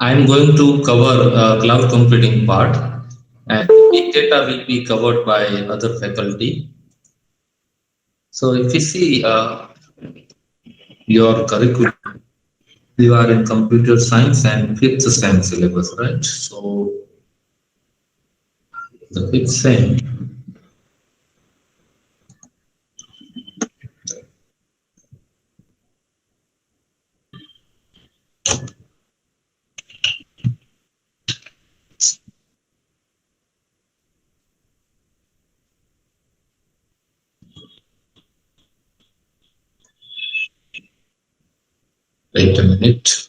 I'm going to cover cloud computing part, and big data will be covered by other faculty. So if you see your curriculum, you are in computer science and fifth sem syllabus, right? So the fifth sem. Wait a minute.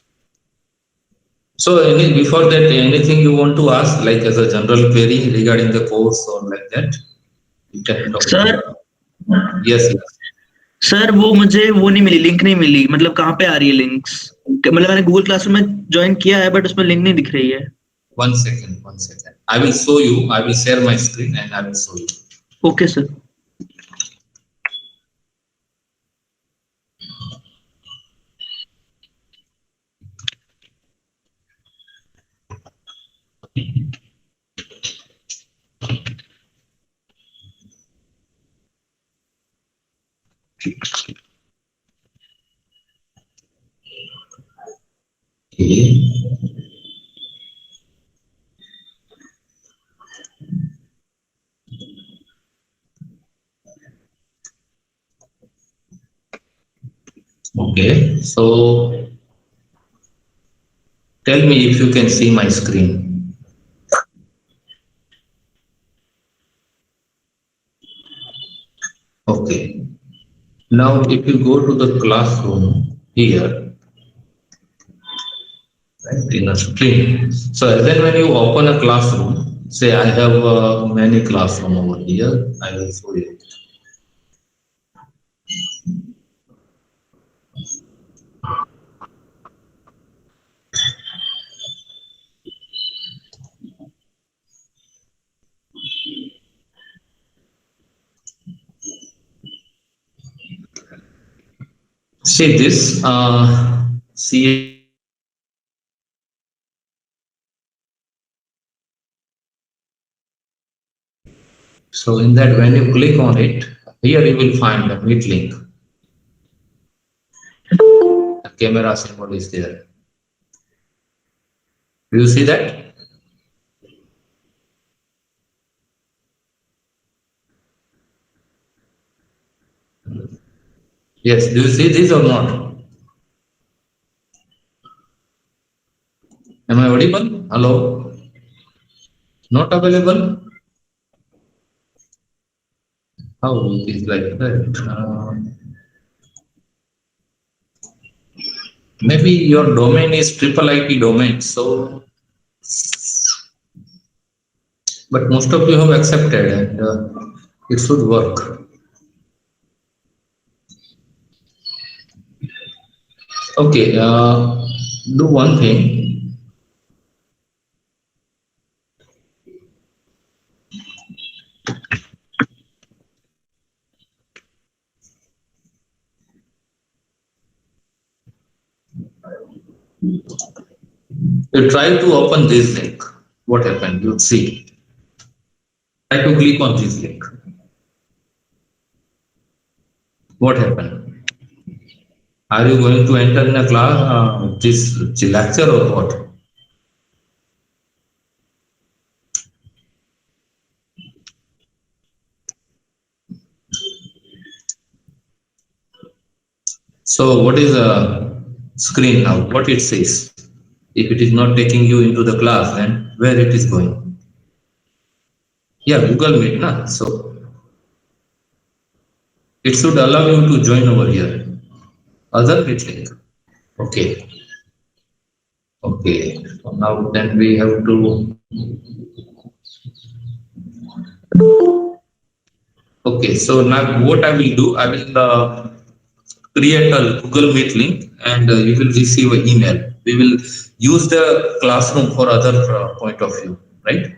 So before that, anything you want to ask, like as a general query regarding the course or like that? You can talk. Sir Yes, yes. Sir वो मुझे वो नहीं मिली, link नहीं मिली, मतलब कहाँ पे आ रही है लिंक्स? मतलब मैंने गूगल क्लासरूम में ज्वाइन किया है बट उसमें लिंक नहीं दिख रही है। 1 second, 1 second. I will show you. I will share my screen and I will show you. Okay sir. Okay. Okay. So tell me if you can see my screen. Okay. Now, if you go to the classroom here, right, in a screen. So then when you open a classroom, say I have many classroom over here, I will show you. See this, see. So in that, when you click on it, here you will find the Meet link. The camera symbol is there. Do you see that? Yes. Do you see this or not? Am I audible? Hello? Not available? How it is like that? Maybe your domain is triple IP domain. So, but most of you have accepted and it should work. Okay. Do one thing. You try to open this link. What happened? You'll see. Try to click on this link. What happened? Are you going to enter in a class, this lecture or what? So what is the screen now? What it says? If it is not taking you into the class, then where it is going? Yeah, Google Meet, na? So it should allow you to join over here. Other Meet link. Okay. Okay. So now then we have to. Okay. So now what I will do, I will create a Google Meet link and you will receive an email. We will use the classroom for other point of view, right?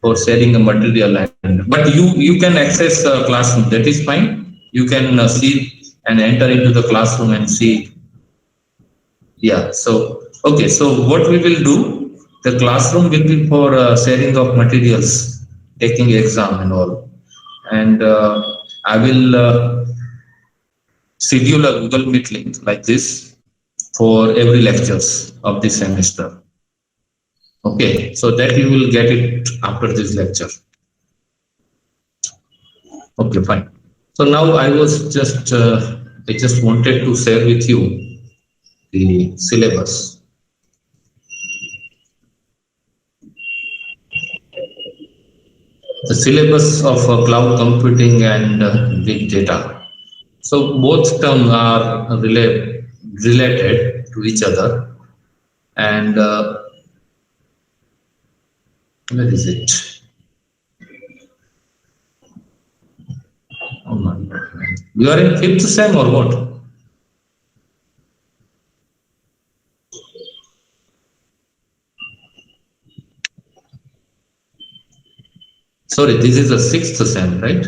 For sharing a material, but you can access classroom. That is fine. You can see and enter into the classroom and see. Yeah. So Okay, so what we will do, the classroom will be for sharing of materials, taking exam and all. And I will schedule a Google Meet link like this for every lectures of this semester. Okay, so that you will get it after this lecture. Okay, fine. So now I just wanted to share with you the syllabus. The syllabus of cloud computing and big data. So both terms are related to each other. And where is it? Oh my God. You are in fifth sem or what? Sorry, this is a sixth sem, right?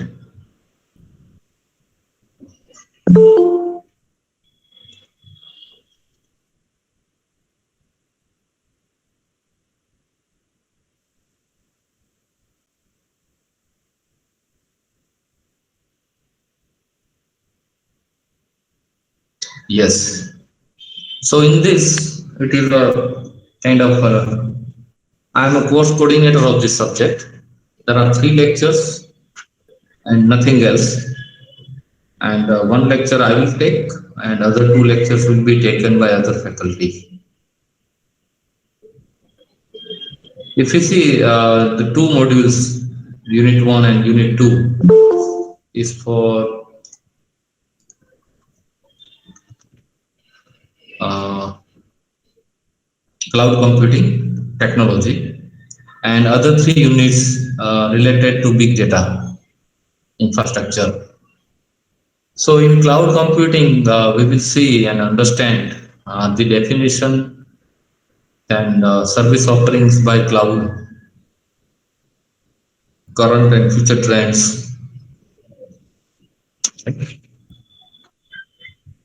Yes. So in this, it is a kind of I am a course coordinator of this subject. There are three lectures and nothing else. And one lecture I will take, and other two lectures will be taken by other faculty. If you see the two modules, Unit 1 and Unit 2, is for uh, cloud computing technology, and other three units related to big data infrastructure. So in cloud computing, we will see and understand the definition and service offerings by cloud, current and future trends,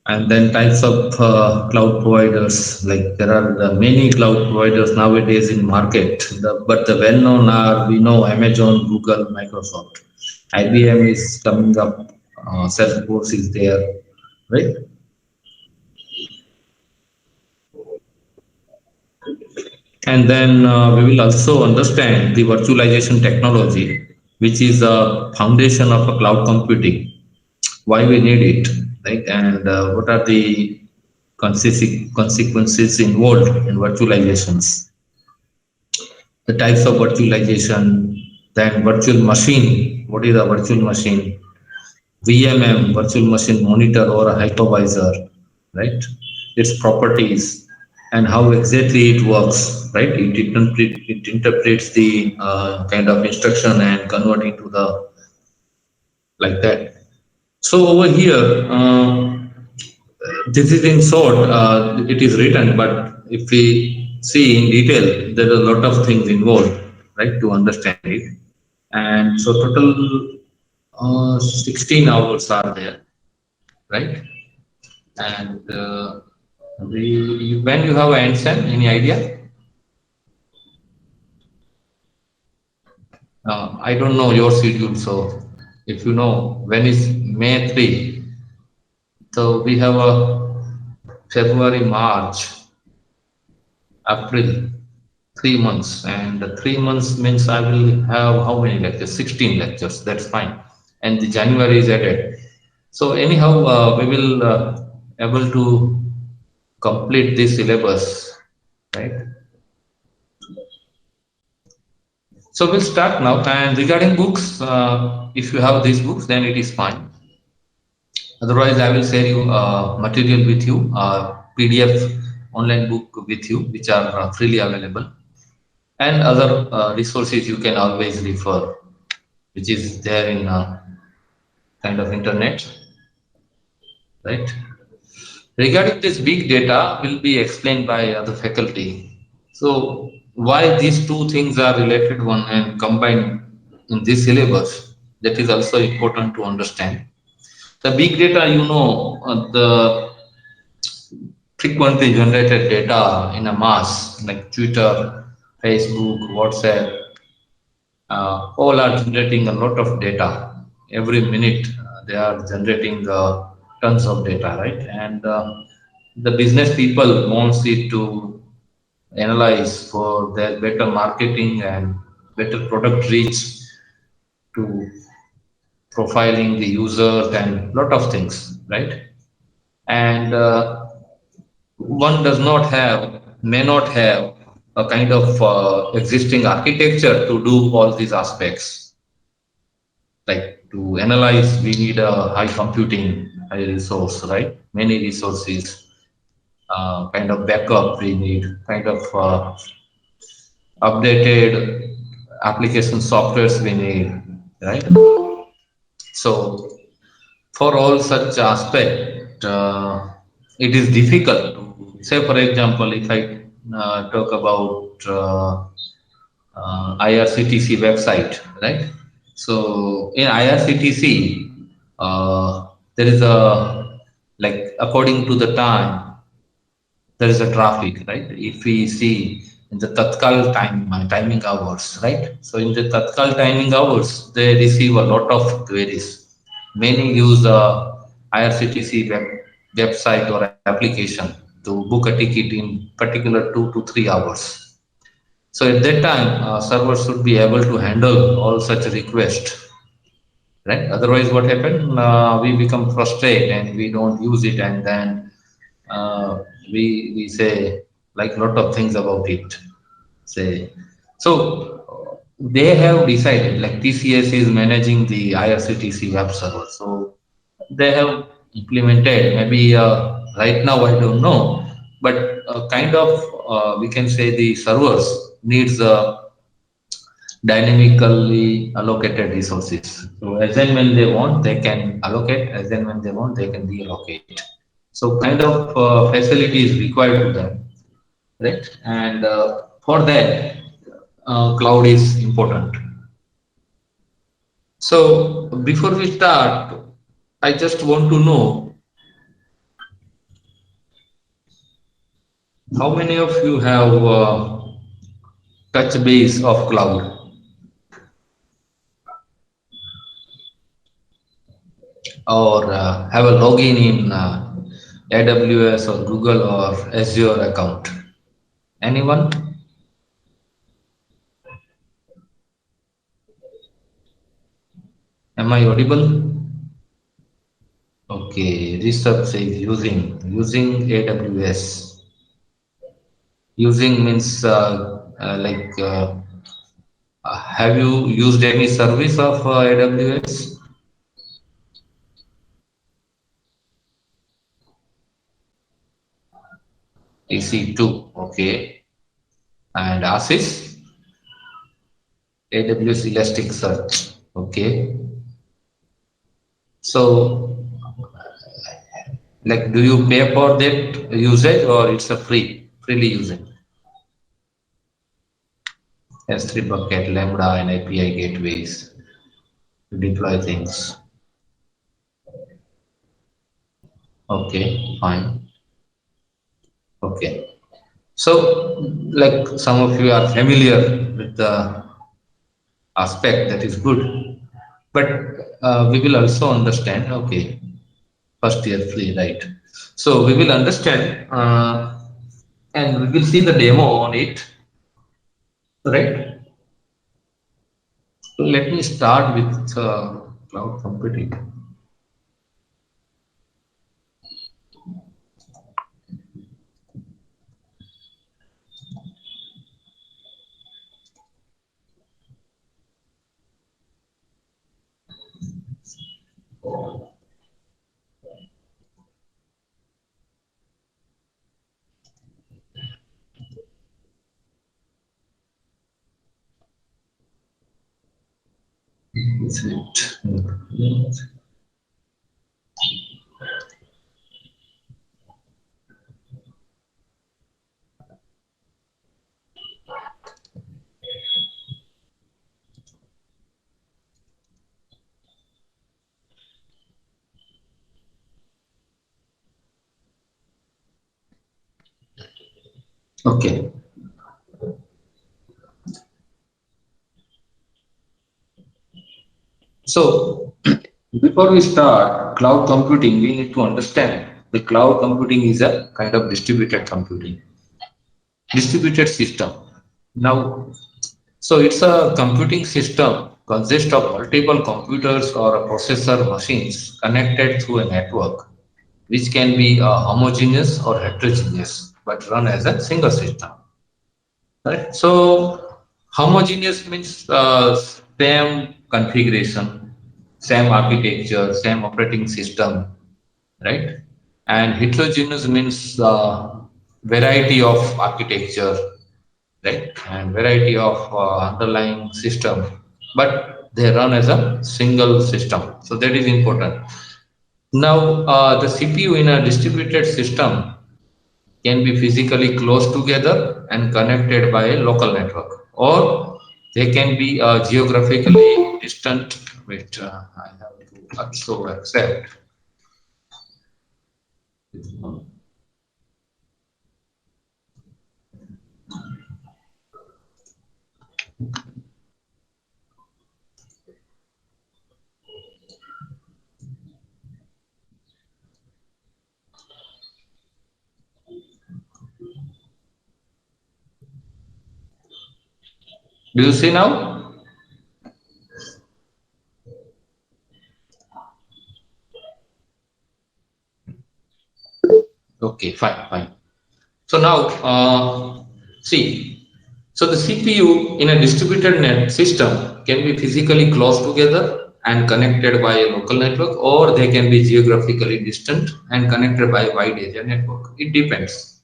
and then types of cloud providers. Like there are many cloud providers nowadays in market, but the well-known are, we know, Amazon, Google, Microsoft. IBM is coming up, Salesforce is there, right? And then we will also understand the virtualization technology, which is a foundation of a cloud computing, why we need it, right? And what are the consequences involved in virtualizations, the types of virtualization, then virtual machine, what is a virtual machine, VMM, virtual machine monitor or a hypervisor, right? Its properties and how exactly it works, right? It interprets the kind of instruction and convert it to the like that. So over here, this is in short, it is written, but if we see in detail, there are a lot of things involved, right, to understand it. And so total 16 hours are there, right? And when you have an exam, any idea? I don't know your schedule, so if you know when is May 3, so we have a February, March, April, 3 months, and the 3 months means I will have how many lectures? 16 lectures. That's fine, and the January is added. So anyhow, we will able to complete this syllabus, right? So we'll start now. And regarding books, if you have these books, then it is fine. Otherwise, I will share you material with you, PDF online book with you, which are freely available, and other resources you can always refer, which is there in kind of internet, right? Regarding this big data will be explained by other faculty. So why these two things are related one and combined in this syllabus, that is also important to understand. The big data, the frequently generated data in a mass like Twitter, Facebook, WhatsApp, all are generating a lot of data every minute. They are generating tons of data, right? And the business people wants it to analyze for their better marketing and better product reach to profiling the users and lot of things, right? And one does not have, may not have a kind of existing architecture to do all these aspects. Like to analyze, we need a high computing, high resource, right? Many resources, kind of backup we need, kind of updated application softwares we need, right? So for all such aspect, it is difficult to say. For example, if I talk about IRCTC website, right? So in IRCTC, there is a, like, according to the time, there is a traffic, right? If we see in the Tatkal timing hours, right? So in the Tatkal timing hours, they receive a lot of queries. Many use IRCTC website or application to book a ticket in particular 2 to 3 hours. So at that time, servers should be able to handle all such requests, right? Otherwise, what happen? We become frustrated and we don't use it, and then we say like a lot of things about it. Say so. They have decided, like TCS is managing the IRCTC web server, so they have implemented, maybe right now I don't know, but kind of we can say the servers needs dynamically allocated resources. So as and when they want, they can allocate. As and when they want, they can reallocate. So kind of facility is required to them, right? And for that, cloud is important. So before we start, I just want to know how many of you have touch base of cloud, or have a login in AWS or Google or Azure account. Anyone? Am I audible? Okay, Rishabh says using AWS. Using means have you used any service of AWS? EC2, okay. And Asys, AWS Elasticsearch, okay. So, like, do you pay for that usage or it's a freely using? S3 bucket, Lambda, and API gateways to deploy things. Okay, fine. Okay. So, like some of you are familiar with the aspect, that is good. But we will also understand, okay, first year free, right? So we will understand and we will see the demo on it, right? So let me start with cloud computing. Is it? Okay. So before we start cloud computing, we need to understand the cloud computing is a kind of distributed system. Now, so it's a computing system consists of multiple computers or a processor machines connected through a network, which can be homogeneous or heterogeneous, but run as a single system. Right? So homogeneous means same configuration, same architecture, same operating system, right? And heterogeneous means variety of architecture, right? And variety of underlying system, but they run as a single system. So that is important. Now, the CPU in a distributed system can be physically close together and connected by a local network, or they can be geographically distant. Wait, I have to also accept. Do you see now? Okay, fine, fine. So now, see, so the CPU in a distributed net system can be physically close together and connected by a local network, or they can be geographically distant and connected by a wide area network. It depends.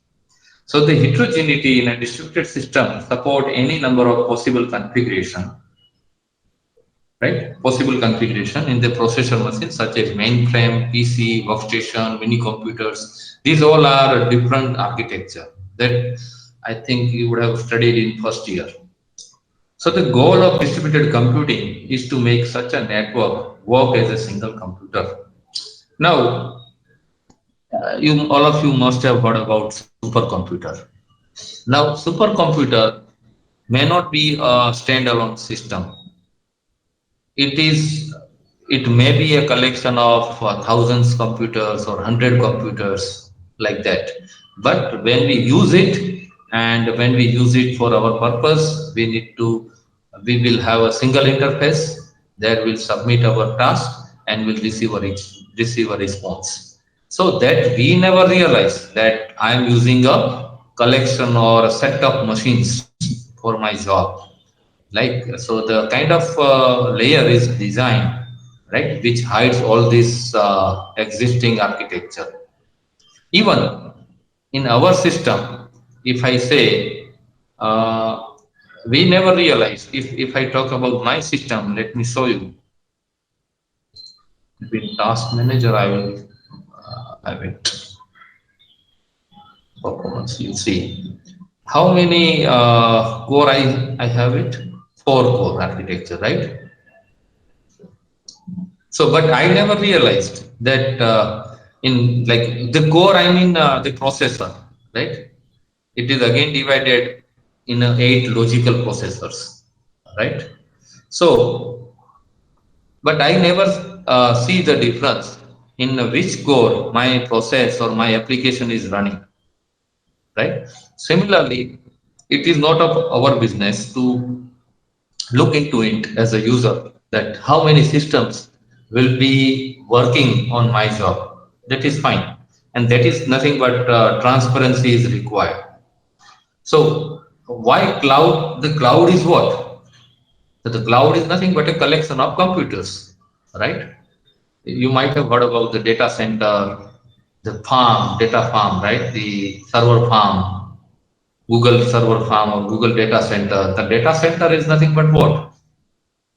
So the heterogeneity in a distributed system support any number of possible configuration, right? Possible configuration in the processor machine such as mainframe, PC, workstation, mini computers. These all are different architecture that I think you would have studied in first year. So the goal of distributed computing is to make such a network work as a single computer. Now, you all of you must have heard about supercomputer. Now, supercomputer may not be a standalone system. It is, it may be a collection of thousands computers or hundred computers like that. But when we use it, and when we use it for our purpose, we will have a single interface that will submit our task and will receive a response. So that we never realize that I am using a collection or a set of machines for my job. Like, so the kind of layer is designed, right, which hides all this existing architecture. Even in our system, if I say, uh, we never realize, if I talk about my system, let me show you. In task manager, I will have it. Performance, you see how many core I have it. Four core architecture, right? So, but I never realized that in like the core, I mean the processor, right? It is again divided in eight logical processors, right? So, but I never see the difference in which core my process or my application is running, right? Similarly, it is not of our business to look into it as a user that how many systems will be working on my job. That is fine, and that is nothing but transparency is required. So why cloud? The cloud is what? So the cloud is nothing but a collection of computers, right? You might have heard about the data center, the farm, data farm, right? The server farm, Google server farm or Google data center. The data center is nothing but what?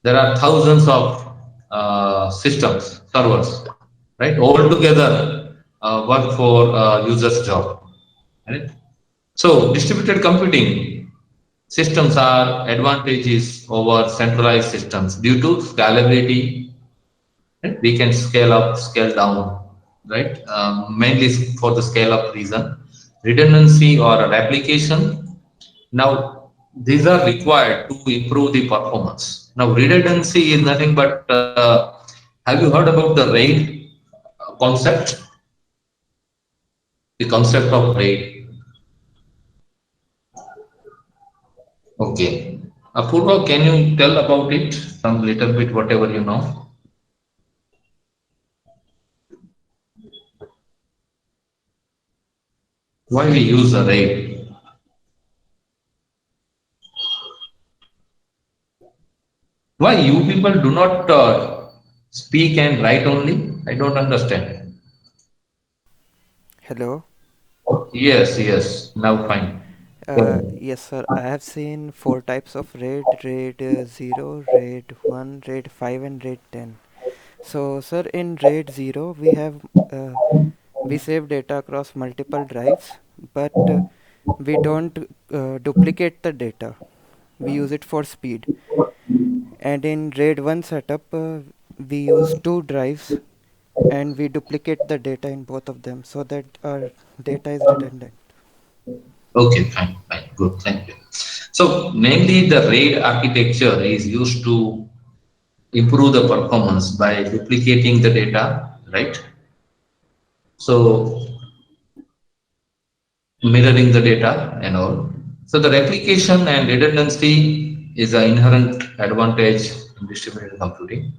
There are thousands of systems, servers, right? All together work for user's job, right? So distributed computing systems are advantages over centralized systems due to scalability. Right? We can scale up, scale down, right? Mainly for the scale up reason. redundancy or a replication. Now, these are required to improve the performance. Now, redundancy is nothing but have you heard about the RAID concept? The concept of RAID. Okay. Apurva, can you tell about it? Some little bit, whatever you know. Why we use a RAID? Why you people do not speak and write only? I don't understand. Hello. Yes, yes. Now fine. Yes, sir. I have seen four types of RAID: RAID 0, RAID 1, RAID 5, and RAID 10. So, sir, in RAID 0, uh, we save data across multiple drives, but we don't duplicate the data. We use it for speed. And in RAID 1 setup, we use two drives and we duplicate the data in both of them so that our data is redundant. Okay, fine, fine, good, thank you. So, mainly the RAID architecture is used to improve the performance by duplicating the data, right? So, mirroring the data and all. So, the replication and redundancy is an inherent advantage in distributed computing.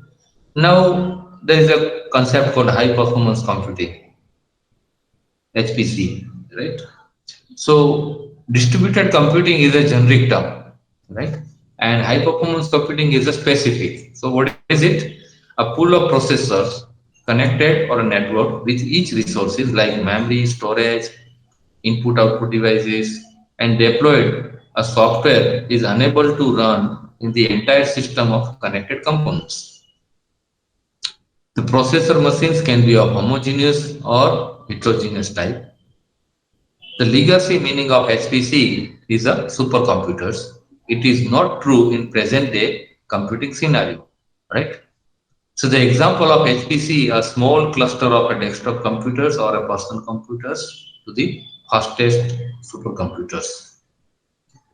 Now, there is a concept called high performance computing, HPC, right? So distributed computing is a generic term, right? And high performance computing is a specific. So what is it? A pool of processors connected or a network with each resources like memory, storage, input output devices, and deployed. A software is unable to run in the entire system of connected components. The processor machines can be of homogeneous or heterogeneous type. The legacy meaning of HPC is a supercomputers. It is not true in present day computing scenario, right? So the example of HPC, a small cluster of a desktop computers or a personal computers to the fastest supercomputers.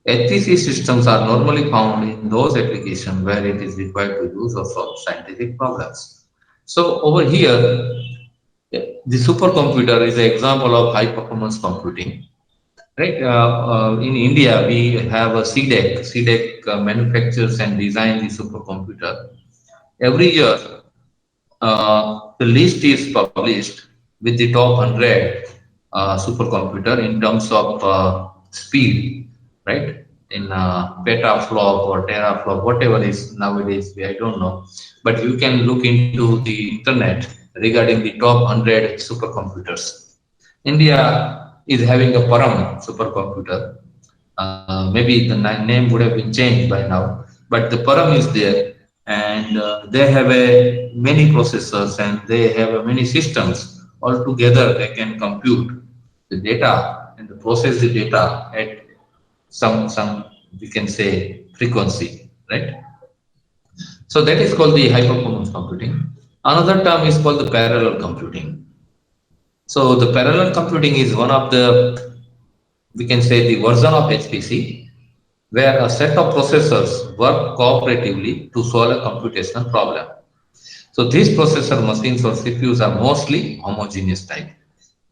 HPC systems are normally found in those applications where it is required to use or solve scientific problems. So over here, the supercomputer is an example of high performance computing. Right. In India, we have a CDEC. CDEC manufactures and designs the supercomputer. Every year, the list is published with the top 100 supercomputer in terms of speed, right? In petaflop or teraflop, whatever is nowadays, I don't know. But you can look into the internet regarding the top 100 supercomputers. India is having a Param supercomputer. Maybe the name would have been changed by now, but the Param is there, and they have a many processors and they have a many systems. All together, they can compute the data and process the data at some we can say frequency, right? So that is called the high performance computing. Another term is called the parallel computing. So the parallel computing is one of the, we can say, the version of HPC where a set of processors work cooperatively to solve a computational problem. So these processor machines or CPUs are mostly homogeneous type.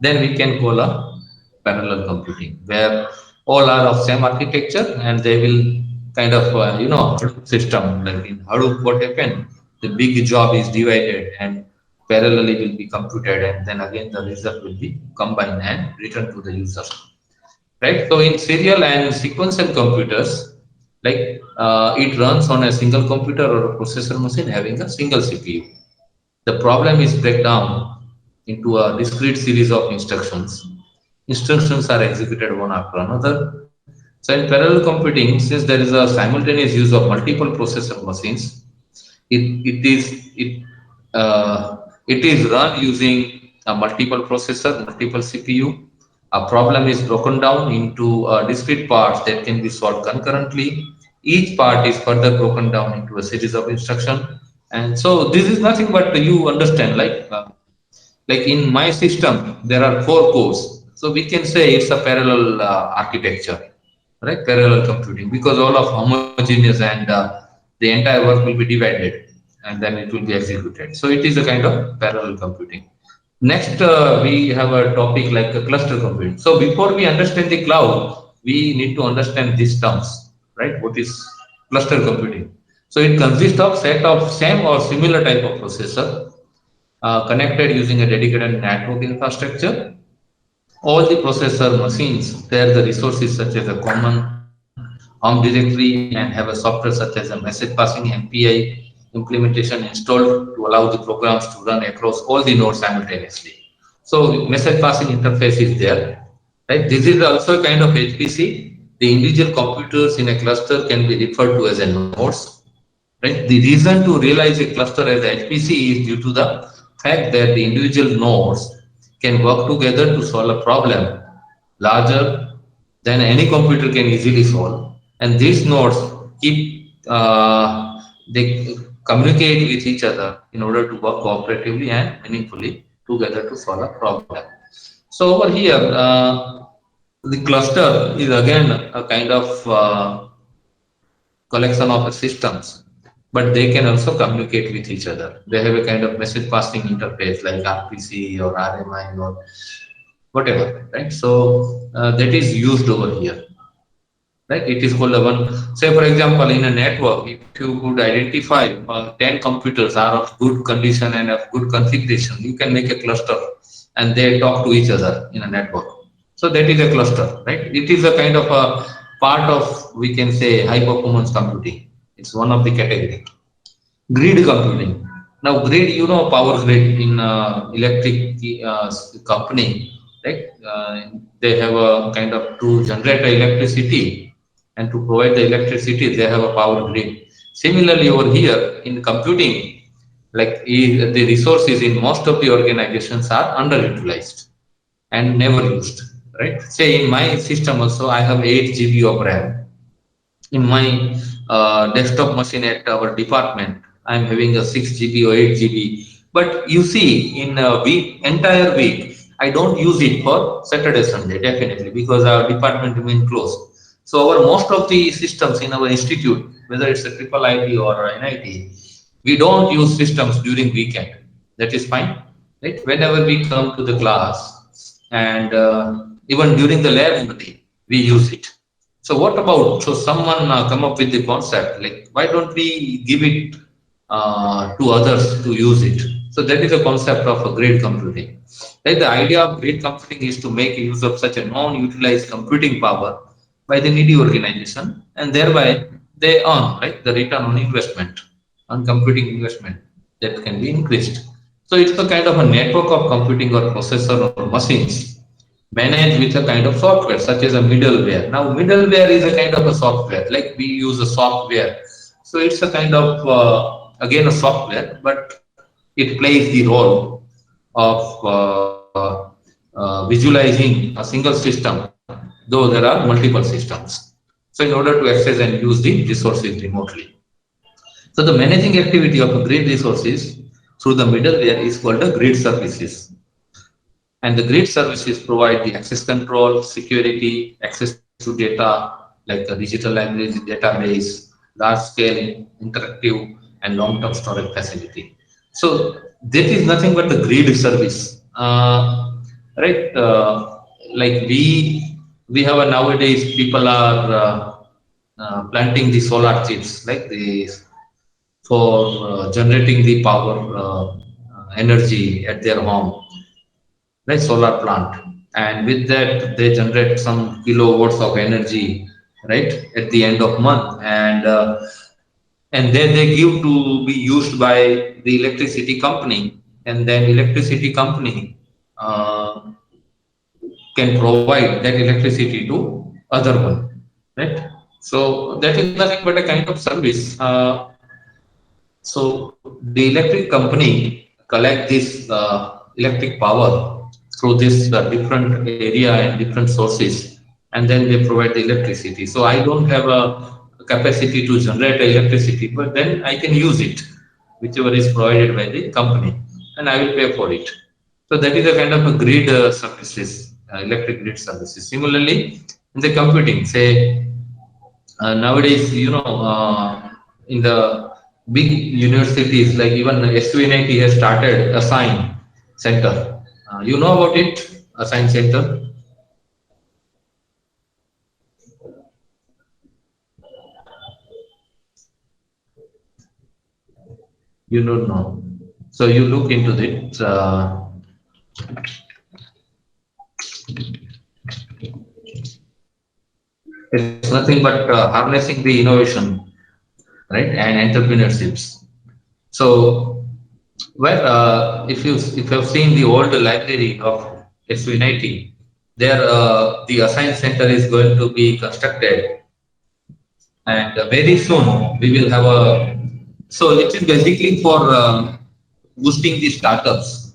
Then we can call a parallel computing where all are of same architecture and they will kind of Hadoop system. Like in Hadoop, what happened? The big job is divided and parallelly will be computed, and then again the result will be combined and returned to the user. Right. So in serial and sequential computers, like it runs on a single computer or a processor machine having a single CPU. The problem is break down into a discrete series of instructions. Instructions are executed one after another. So in parallel computing, since there is a simultaneous use of multiple processor machines, it, it is it it is run using a multiple processor, multiple CPU. A problem is broken down into discrete parts that can be solved concurrently. Each part is further broken down into a series of instructions, and so this is nothing but you understand like in my system there are four cores. So we can say it's a parallel architecture, right? Parallel computing, because all of homogeneous and the entire work will be divided and then it will be executed. So it is a kind of parallel computing. Next, we have a topic like a cluster computing. So before we understand the cloud, we need to understand these terms, right? What is cluster computing? So it consists of set of same or similar type of processor connected using a dedicated network infrastructure. All the processor machines share the resources such as a common home directory and have a software such as a message passing MPI implementation installed to allow the programs to run across all the nodes simultaneously. So message passing interface is there. Right? This is also a kind of HPC. The individual computers in a cluster can be referred to as a nodes. Right? The reason to realize a cluster as a HPC is due to the fact that the individual nodes can work together to solve a problem larger than any computer can easily solve. And these nodes keep they communicate with each other in order to work cooperatively and meaningfully together to solve a problem. So over here, the cluster is again a kind of collection of systems, but they can also communicate with each other. They have a kind of message passing interface like RPC or RMI or whatever, right? So that is used over here, right? It is called a one. Say, for example, in a network, if you could identify 10 computers are of good condition and of good configuration, you can make a cluster and they talk to each other in a network. So that is a cluster, right? It is a kind of a part of, we can say, high performance computing. It's one of the category. Grid computing. Now, grid, power grid in electric company, right? They have a kind of to generate the electricity and to provide the electricity, they have a power grid. Similarly, over here in computing, like the resources in most of the organizations are underutilized and never used, right? Say in my system also, I have 8 GB of RAM in my desktop machine at our department. I'm having a 6 GB or 8 GB. But you see, in a week, entire week, I don't use it for Saturday, Sunday, definitely, because our department remain closed. So our most of the systems in our institute, whether it's a triple IT or NIT, we don't use systems during weekend. That is fine, right? Whenever we come to the class and even during the lab only, we use it. So what about, so someone come up with the concept like why don't we give it to others to use it? So that is a concept of a grid computing. Like the idea of grid computing is to make use of such a non-utilized computing power by the needy organization, and thereby they earn right the return on investment, on computing investment that can be increased. So it's a kind of a network of computing or processor or machines managed with a kind of software such as a middleware. Now, middleware is a kind of a software, like we use a software. So it's a kind of again a software, but it plays the role of visualizing a single system, though there are multiple systems. So in order to access and use the resources remotely. So the managing activity of a grid resources through the middleware is called the grid services. And the grid services provide the access control, security, access to data like the digital language database, large scale, interactive, and long term storage facility. So that is nothing but the grid service, right? Like we have a nowadays people are planting the solar chips like the for generating the power energy at their home, like solar plant, and with that they generate some kilowatts of energy right at the end of month, and then they give to be used by the electricity company, and then electricity company uh, can provide that electricity to other one, right? So that is nothing but a kind of service. So the electric company collect this electric power through this different area and different sources, and then they provide the electricity. So I don't have a capacity to generate electricity, but then I can use it, whichever is provided by the company, and I will pay for it. So that is a kind of a grid services electric grid services. Similarly, in the computing, say nowadays, in the big universities, like even SUNIT has started a science center. You know about it, a science center? You don't know. So you look into it. It's nothing but harnessing the innovation, right, and entrepreneurships. So, well, if you've seen the old library of SUNIT, there the Science Center is going to be constructed, and very soon we will have a. So it is basically for boosting the startups,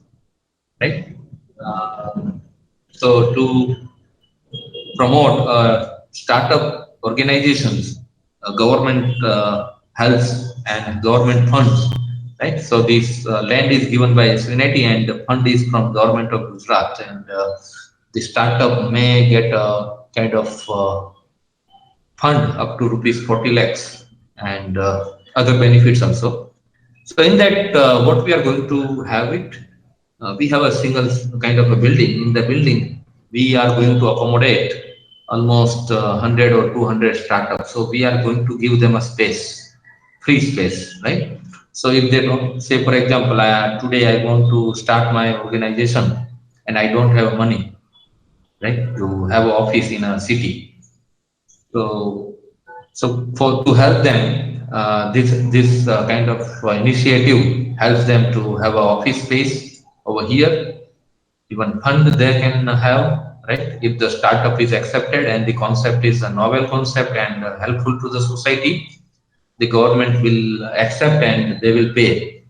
right? Uh, so to promote startup organizations, government helps and government funds, right? So this land is given by SUNIT and the fund is from government of Gujarat, and the startup may get a kind of fund up to rupees 40 lakhs and other benefits also. So in that, what we are going to have it, we have a single kind of a building. In the building, we are going to accommodate almost 100 or 200 startups. So we are going to give them a space, free space, right? So if they don't, say for example, today I want to start my organization and I don't have money, right, to have an office in a city. So, so for to help them, this kind of initiative helps them to have an office space over here. Even fund they can have, right, if the startup is accepted and the concept is a novel concept and helpful to the society, the government will accept and they will pay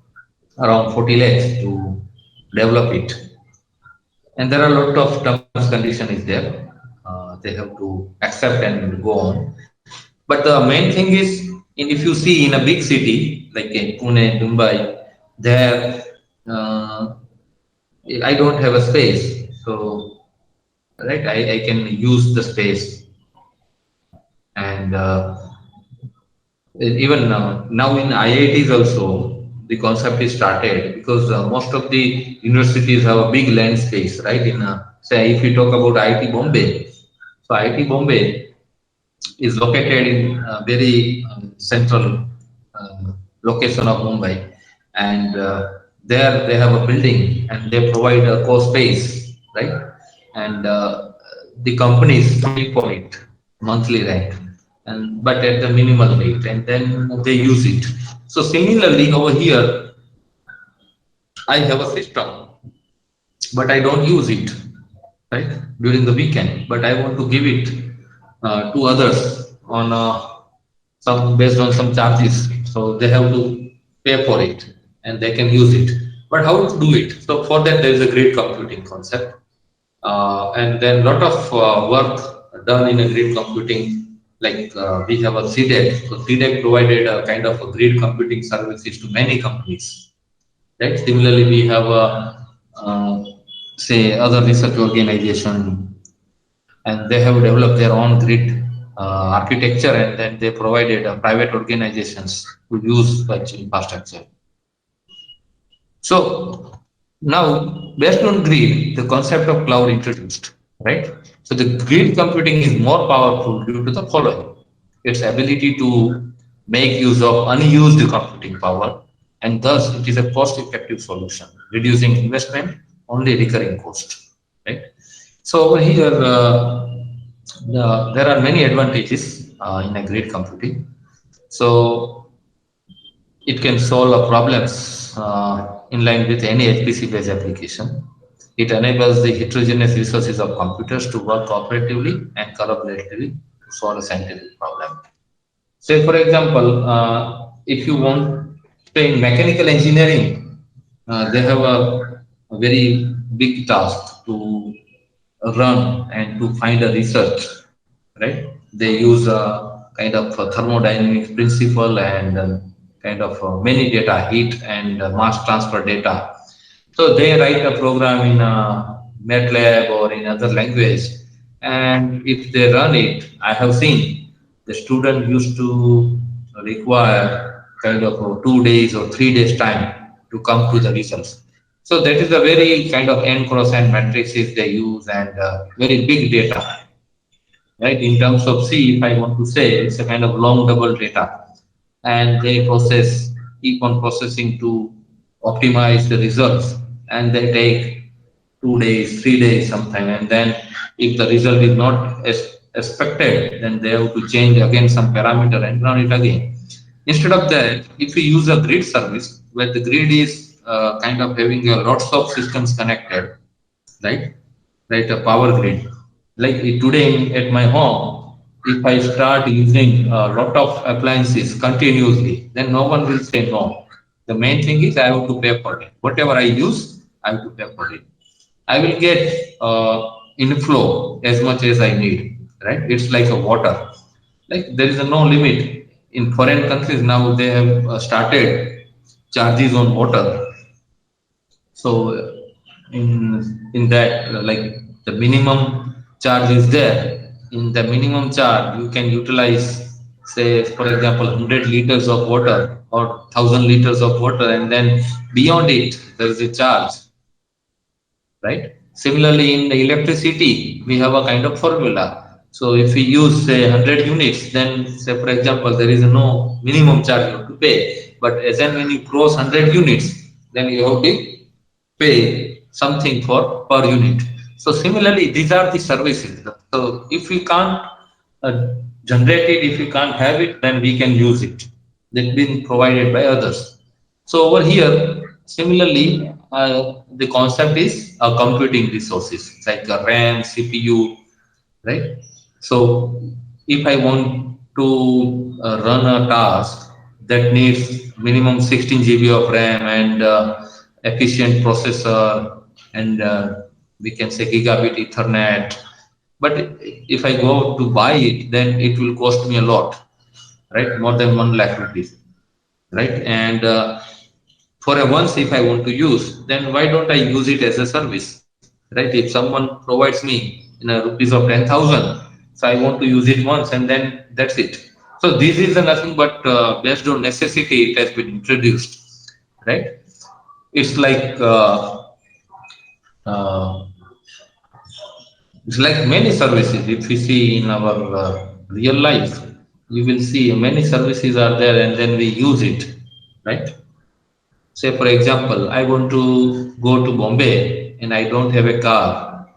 around 40 lakhs to develop it. And there are a lot of terms condition is there. They have to accept and go on. But the main thing is, if you see in a big city like in Pune, Mumbai, there I don't have a space, so right, I can use the space, and even now in IITs also the concept is started because most of the universities have a big land space, right? In say if you talk about IIT Bombay, so IIT Bombay is located in a very central uh, location of Mumbai, and there they have a building and they provide a co-space, right? And the companies pay for it monthly rent, and but at the minimal rate, and then they use it. So similarly over here, I have a system, but I don't use it, right, during the weekend. But I want to give it to others on some based on some charges. So they have to pay for it and they can use it. But how to do it? So for that there is a grid computing concept, and then lot of work done in a grid computing. Like we have a CDEC. So CDEC provided a kind of a grid computing services to many companies. Right. Similarly, we have a say other research organization, and they have developed their own grid architecture, and then they provided private organizations to use such infrastructure. So now, based on grid, the concept of cloud introduced, right? So the grid computing is more powerful due to the following: its ability to make use of unused computing power, and thus it is a cost-effective solution, reducing investment, only recurring cost, right? So over here, there are many advantages in a grid computing. So it can solve problems in line with any HPC-based application. It enables the heterogeneous resources of computers to work cooperatively and collaboratively to solve a scientific problem. Say, for example, if you want, say, in mechanical engineering, they have a very big task to run and to find a research, right? They use a kind of a thermodynamics principle and kind of many data, heat and mass transfer data. So they write a program in MATLAB or in other language. And if they run it, I have seen the student used to require kind of 2 days or 3 days time to come to the results. So that is a very kind of n cross n matrices they use and very big data, right? In terms of C, if I want to say, it's a kind of long double data, and they keep on processing to optimize the results, and they take 2 days, 3 days sometime, and then if the result is not as expected, then they have to change again some parameter and run it again. Instead of that, if we use a grid service, where the grid is kind of having a lots of systems connected, right? Right, a power grid. Like today at my home, if I start using a lot of appliances continuously, then no one will say no. The main thing is I have to pay for it. Whatever I use, I have to pay for it. I will get inflow as much as I need, right? It's like a water. Like there is no limit. In foreign countries now they have started charges on water. So in that like the minimum charge is there. In the minimum charge, you can utilize, say for example, 100 liters of water or 1,000 liters of water, and then beyond it there is a charge, right? Similarly, in the electricity, we have a kind of formula. So if we use say 100 units, then say for example, there is no minimum charge you have to pay. But as and when you cross 100 units, then you have to pay something for per unit. So similarly, these are the services. So if we can't uh, generate it, if we can't have it, then we can use it. That been provided by others. So over here, similarly, the concept is computing resources like RAM, CPU, right? So if I want to run a task that needs minimum 16 GB of RAM and efficient processor and we can say gigabit Ethernet, but if I go to buy it, then it will cost me a lot, right? More than 1 lakh rupees, right? And for a once if I want to use, then why don't I use it as a service, right? If someone provides me in a rupees of 10,000, so I want to use it once and then that's it. So this is nothing but based on necessity it has been introduced, right? It's like uh, it's like many services. If we see in our real life, you will see many services are there and then we use it, right? Say, for example, I want to go to Bombay and I don't have a car.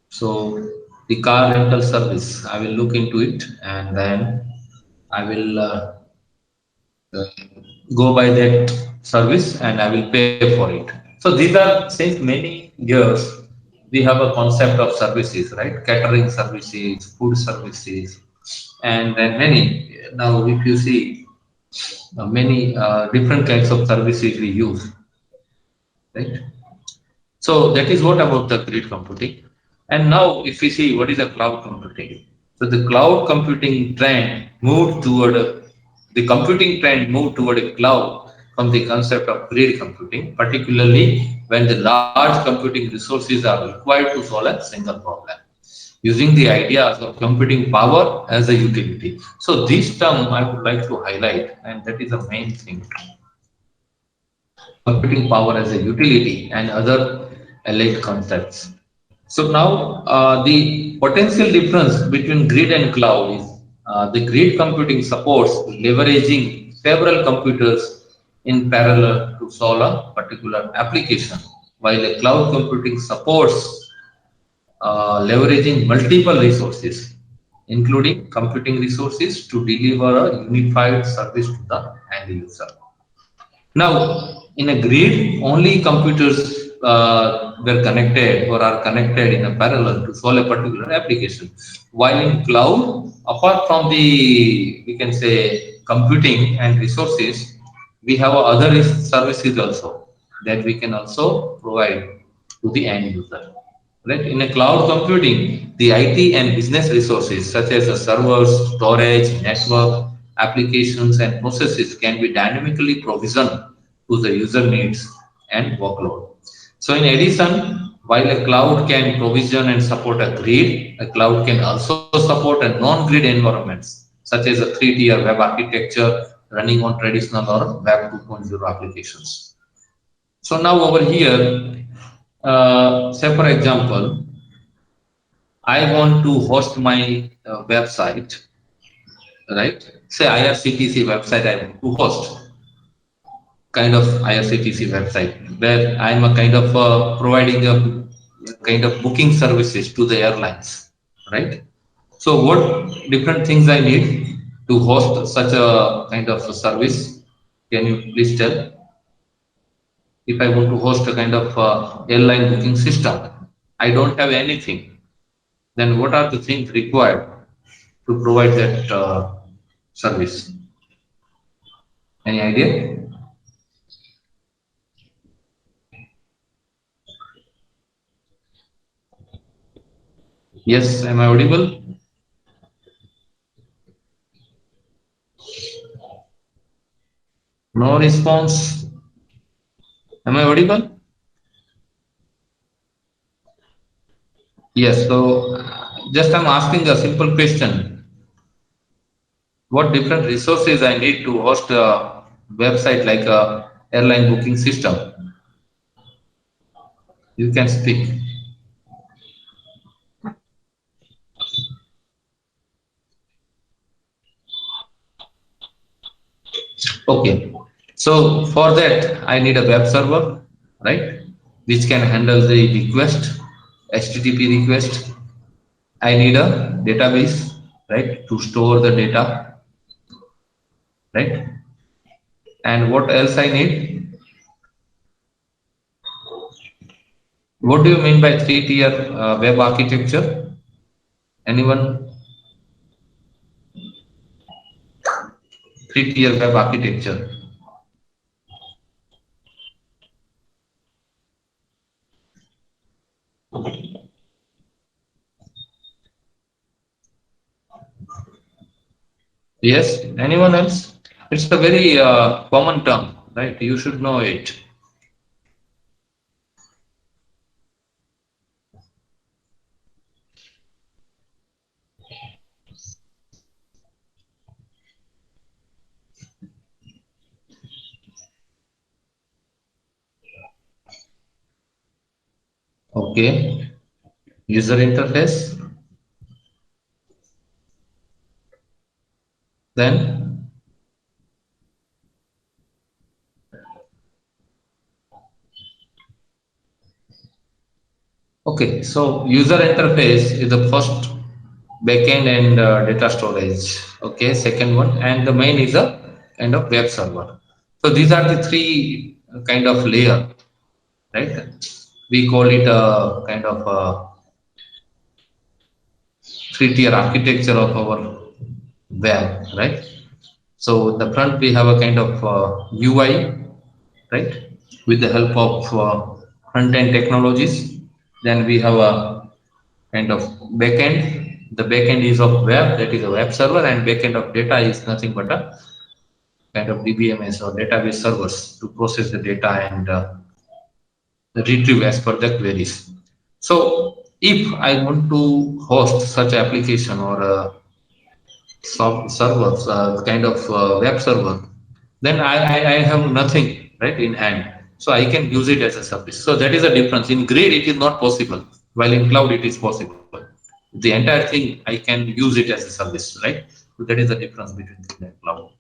So, the car rental service, I will look into it and then I will uh, go by that service and I will pay for it. So, these are since many years we have a concept of services, right? Catering services, food services, and then many. Now, if you see many different kinds of services we use, right? So that is what about the grid computing. And now if we see what is a cloud computing. So the cloud computing trend moved toward the computing trend moved toward a cloud from the concept of grid computing, particularly when the large computing resources are required to solve a single problem using the ideas of computing power as a utility. So this term I would like to highlight, and that is the main thing, computing power as a utility and other allied concepts. So now the potential difference between grid and cloud is the grid computing supports leveraging several computers in parallel to solve a particular application, while a cloud computing supports leveraging multiple resources, including computing resources to deliver a unified service to the end user. Now, in a grid, only computers were connected or are connected in a parallel to solve a particular application. While in cloud, apart from the, we can say, computing and resources, we have other services also that we can also provide to the end user. Right? In a cloud computing, the IT and business resources such as the servers, storage, network, applications, and processes can be dynamically provisioned to the user needs and workload. So, in addition, While a cloud can provision and support a grid, a cloud can also support a non-grid environments, such as a three-tier web architecture running on traditional or Web 2.0 applications. So now over here, say for example, I want to host my website, right? Say IRCTC website I want to host, kind of IRCTC website where I'm a kind of providing a kind of booking services to the airlines, right? So what different things I need to host such a kind of a service? Can you please tell? If I want to host a kind of airline booking system, I don't have anything. Then what are the things required to provide that service? Any idea? Yes, am I audible? No response. Am I audible? Yes. So just I'm asking a simple question. What different resources I need to host a website like a airline booking system? You can speak. Okay. So for that, I need a web server, right? Which can handle the request, HTTP request. I need a database, right, to store the data, right? And what else I need? What do you mean by three-tier web architecture? Anyone? Three-tier web architecture. Yes. Anyone else? It's a very common term, right? You should know it. Okay. User interface. Then, okay. So user interface is the first backend and data storage. Okay. Second one, and the main is a kind of web server. So these are the three kind of layer, right? We call it a kind of a three-tier architecture of our web, right? So the front we have a kind of UI, right, with the help of front-end technologies. Then we have a kind of backend. The backend is of web, that is a web server, and backend of data is nothing but a kind of DBMS or database servers to process the data and retrieve as per the queries. So if I want to host such application or servers, kind of web server, then I have nothing right in hand. So I can use it as a service. So that is the difference. In grid, it is not possible, while in cloud, it is possible. The entire thing, I can use it as a service, right? So that is the difference between grid and cloud.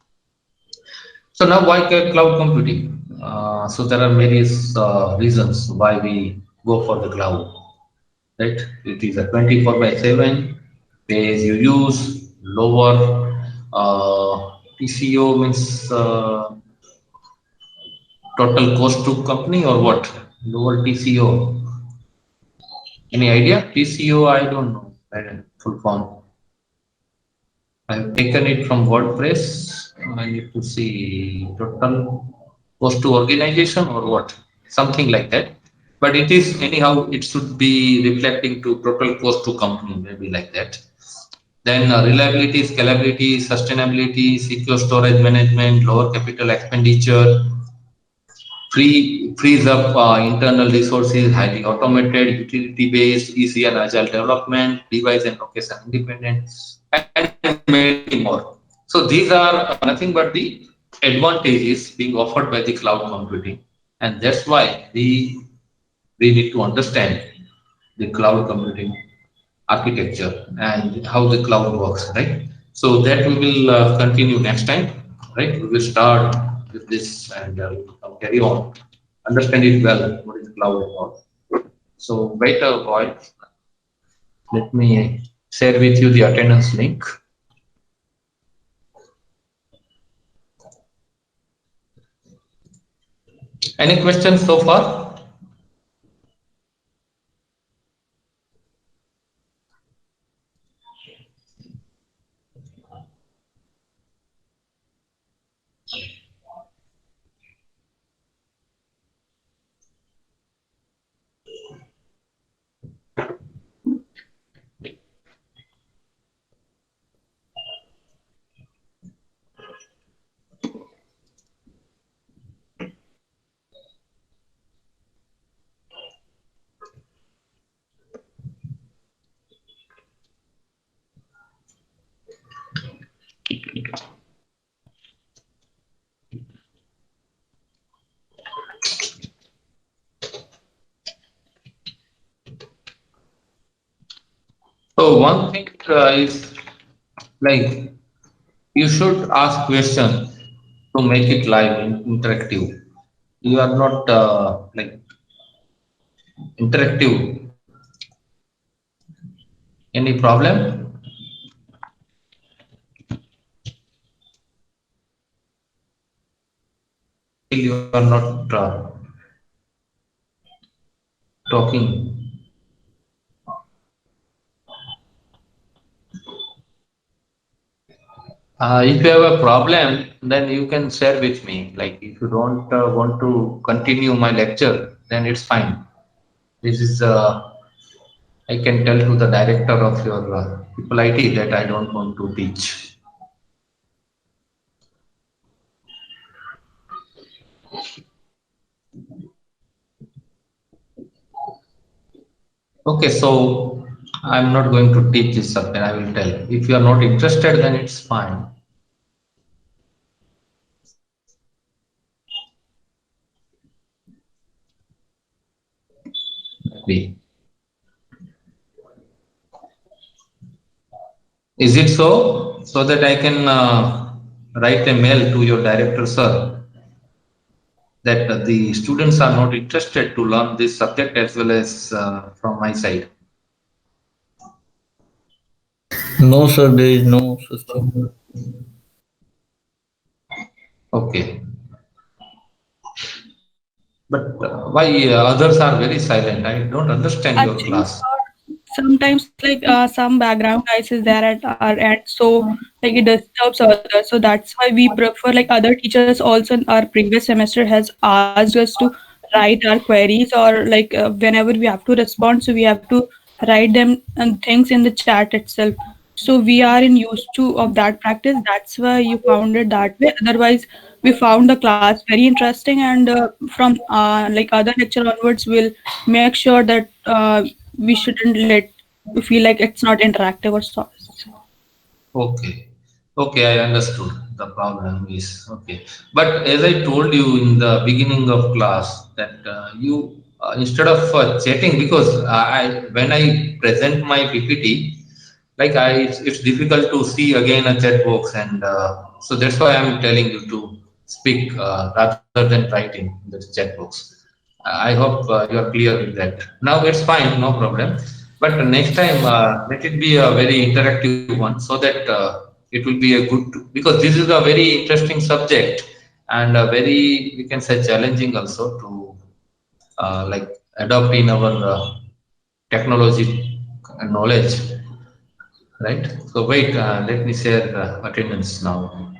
So now why cloud computing? So there are various reasons why we go for the cloud, right? It is a 24 by 7, pay as you use, lower TCO means total cost to company or what? Lower TCO. Any idea? TCO, I don't know. I don't full form. I've taken it from WordPress. I need to see total cost to organization or what? Something like that. But it is anyhow, it should be reflecting to total cost to company, maybe like that. Then reliability, scalability, sustainability, secure storage management, lower capital expenditure, frees up internal resources, highly automated, utility-based, easy and agile development, device and location independent, and many more. So these are nothing but the advantages being offered by the cloud computing, and that's why we need to understand the cloud computing architecture and how the cloud works, right? So that we will continue next time, right? We will start with this and we will carry on, understand it well, what is cloud and all. So wait a while, let me share with you the attendance link. Any questions so far? So one thing is like you should ask questions to make it live and interactive. You are not like interactive. Any problem? Still you are not talking. If you have a problem, then you can share with me. Like if you don't want to continue my lecture, then it's fine. This is I can tell to the director of your people IT that I don't want to teach. Okay, so I'm not going to teach this subject. I will tell. If you are not interested, then it's fine. Maybe. Is it so? So that I can write a mail to your director, sir, that the students are not interested to learn this subject as well as from my side. No, sir, there is no such thing. Okay. But why others are very silent? I don't understand your Actually, class. sir, sometimes like some background noise is there at our end, so like it disturbs others. So that's why we prefer like other teachers also in our previous semester has asked us to write our queries or like whenever we have to respond, so we have to write them and things in the chat itself. So we are in used to of that practice. That's why you found it that way. Otherwise, we found the class very interesting, and from like other lecture onwards, we'll make sure that we shouldn't let we feel like it's not interactive or so. Okay. Okay, I understood. The problem is okay. But as I told you in the beginning of class that you instead of chatting because I when I present my PPT, like it's difficult to see again a chat box and so that's why I'm telling you to speak rather than writing in the chat box. I hope you are clear with that. Now it's fine, no problem. But next time, let it be a very interactive one so that it will be a good, because this is a very interesting subject and very, we can say, challenging also to like adopt in our technology knowledge, right? So wait, let me share attendance now.